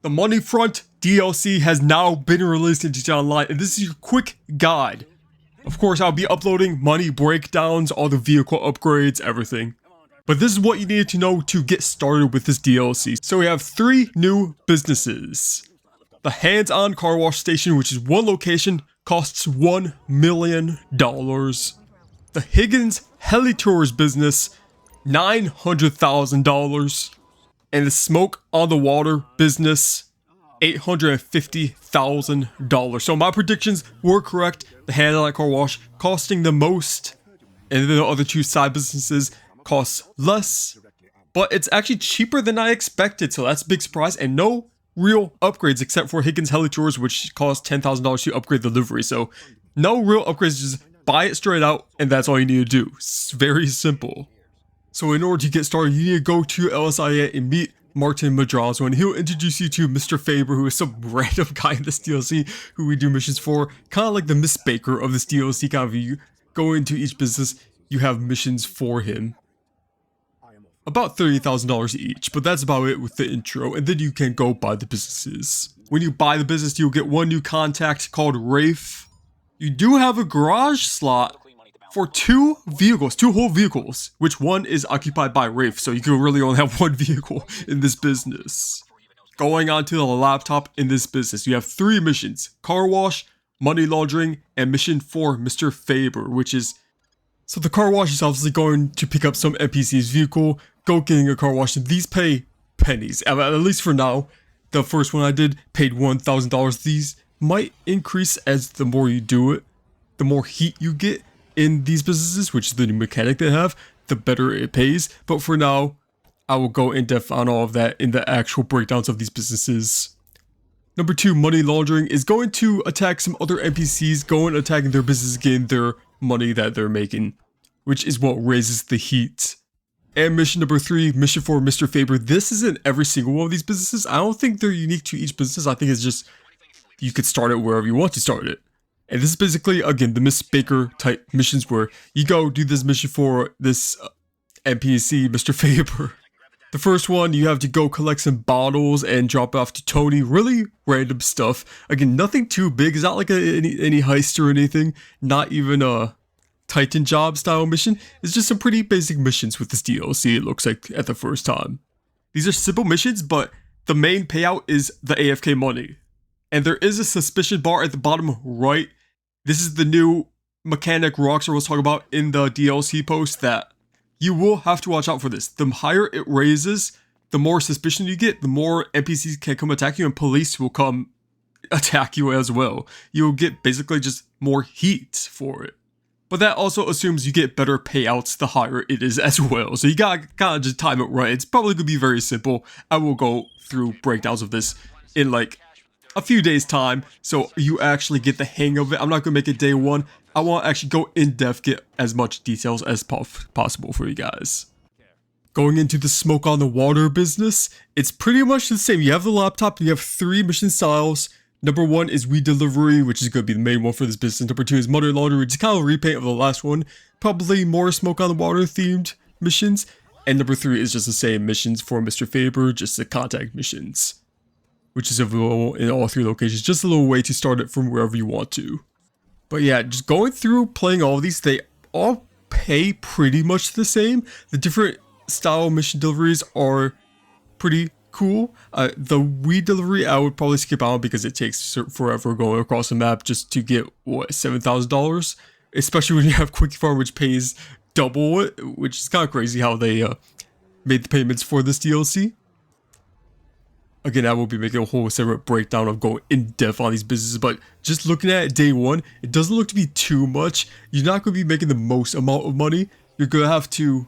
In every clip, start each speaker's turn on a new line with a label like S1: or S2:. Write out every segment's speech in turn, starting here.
S1: The Money Front DLC has now been released in GTA Online, and this is your quick guide. Of course, I'll be uploading money breakdowns, all the vehicle upgrades, everything. But this is what you need to know to get started with this DLC. So we have 3 new businesses. The Hands-On Car Wash Station, which is one location, costs $1 million. The Higgins Helitours business, $900,000. And the Smoke on the Water business, $850,000. So my predictions were correct. The Hands-On Car Wash costing the most, and the other 2 side businesses cost less. But it's actually cheaper than I expected, so that's a big surprise. And no real upgrades except for Higgins Helitours, which costs $10,000 to upgrade the livery. So no real upgrades, just buy it straight out, and that's all you need to do. It's very simple. So in order to get started, you need to go to LSIA and meet Martin Madrazo, and he'll introduce you to Mr. Faber, who is some random guy in this DLC who we do missions for. Kind of like the Miss Baker of this DLC, kind of you go into each business, you have missions for him. About $30,000 each, but that's about it with the intro, and then you can go buy the businesses. When you buy the business, you'll get one new contact called Rafe. You do have a garage slot for 2 vehicles, 2 whole vehicles, which one is occupied by Rafe, so you can really only have 1 vehicle in this business. Going on to the laptop in this business, you have 3 missions: car wash, money laundering, and mission for Mr. Faber, which is... So the car wash is obviously going to pick up some NPC's vehicle, go getting a car wash, and these pay pennies, at least for now. The first one I did paid $1,000. These might increase as the more you do it, the more heat you get in these businesses, which is the new mechanic they have, the better it pays. But for now, I will go in depth on all of that in the actual breakdowns of these businesses. Number 2, money laundering is going to attack some other NPCs, going attacking their business, getting their money that they're making, which is what raises the heat. And mission number 3, mission for Mr. Faber. This isn't every single one of these businesses. I don't think they're unique to each business. I think it's just, you could start it wherever you want to start it. And this is basically, again, the Miss Baker type missions where you go do this mission for this NPC, Mr. Faber. The first one, you have to go collect some bottles and drop it off to Tony. Really random stuff. Again, nothing too big. It's not like any heist or anything. Not even a Titan job style mission. It's just some pretty basic missions with this DLC, it looks like at the first time. These are simple missions, but the main payout is the AFK money. And there is a suspicion bar at the bottom right. This is the new mechanic Rockstar was talking about in the DLC post, that you will have to watch out for this. The higher it raises, the more suspicion you get, the more NPCs can come attack you, and police will come attack you as well. You'll get basically just more heat for it. But that also assumes you get better payouts the higher it is as well. So you gotta kind of just time it right. It's probably gonna be very simple. I will go through breakdowns of this in like a few days time, so you actually get the hang of it. I'm not gonna make it day 1. I want to actually go in depth, get as much details as possible for you guys. Going into the Smoke on the Water business, it's pretty much the same. You have the laptop, you have 3 mission styles. Number 1 is weed delivery, which is going to be the main one for this business. Number 2 is money laundering, which is kind of a repaint of the last one. Probably more Smoke on the Water themed missions. And number 3 is just the same missions for Mr. Faber, just the contact missions, which is available in all 3 locations. Just a little way to start it from wherever you want to. But yeah, just going through playing all of these, they all pay pretty much the same. The different style mission deliveries are pretty cool. The weed delivery I would probably skip out because it takes forever going across the map just to get, what, $7,000? Especially when you have Quickie Farm, which pays double it, which is kind of crazy how they made the payments for this DLC. Again, I will be making a whole separate breakdown of going in depth on these businesses, but just looking at it day 1, it doesn't look to be too much. You're not going to be making the most amount of money. You're going to have to,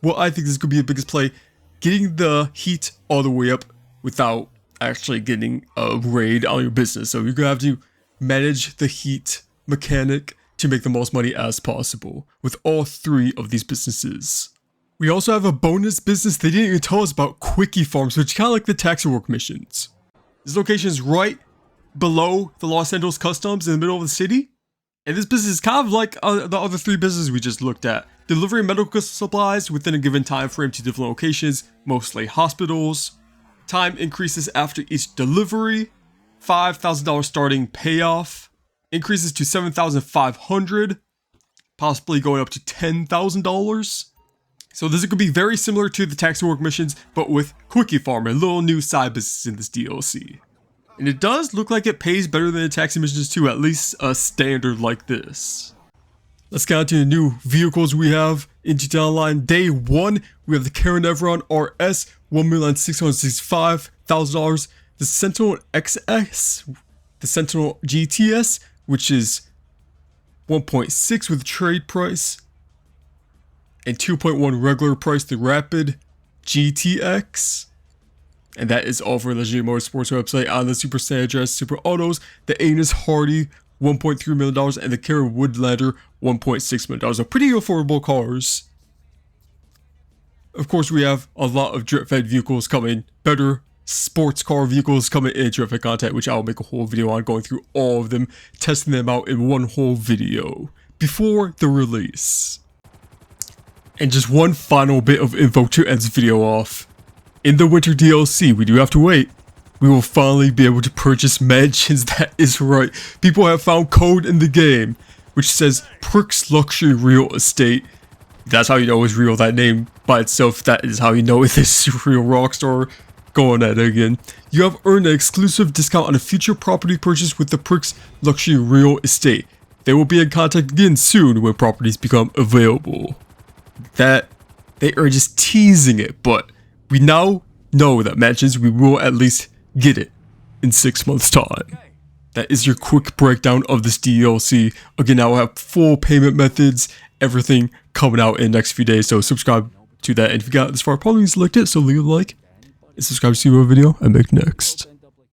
S1: well, I think this could be the biggest play, getting the heat all the way up without actually getting a raid on your business. So you're going to have to manage the heat mechanic to make the most money as possible with all 3 of these businesses. We also have a bonus business they didn't even tell us about, Quickie Farms, which is kind of like the taxi work missions. This location is right below the Los Angeles Customs in the middle of the city. And this business is kind of like the other 3 businesses we just looked at. Delivering medical supplies within a given time frame to different locations, mostly hospitals. Time increases after each delivery. $5,000 starting payoff. Increases to $7,500. Possibly going up to $10,000. So this could be very similar to the taxi work missions, but with Quickie Farm, a little new side business in this DLC. And it does look like it pays better than the taxi missions too, at least a standard like this. Let's get on to the new vehicles we have in GTA Online. Day 1, we have the Karen Everon RS, $1,665,000. The Sentinel XS, the Sentinel GTS, which is 1.6 with trade price, and 2.1 regular price, the Rapid GTX. And that is all for the Legendary Motorsports website. On the Super San Andreas Super Autos, the Anus Hardy, $1.3 million, and the Karen Woodlander, $1.6 million. So pretty affordable cars. Of course, we have a lot of drip-fed vehicles coming, better sports car vehicles coming in drip-fed content, which I'll make a whole video on, going through all of them, testing them out in one whole video before the release. And just one final bit of info to end this video off. In the winter DLC, we do have to wait. We will finally be able to purchase mansions. That is right. People have found code in the game, which says Pricks Luxury Real Estate. That's how you know it's real. That name by itself, that is how you know it is real. Rockstar going at it again. You have earned an exclusive discount on a future property purchase with the Pricks Luxury Real Estate. They will be in contact again soon when properties become available. That they are just teasing it, but we now know that mansions, we will at least get it in 6 months' time. That is your quick breakdown of this DLC. Again, I will have full payment methods, everything coming out in the next few days, so subscribe to that. And if you got this far, probably select it, so leave a like and subscribe to see more video I make next.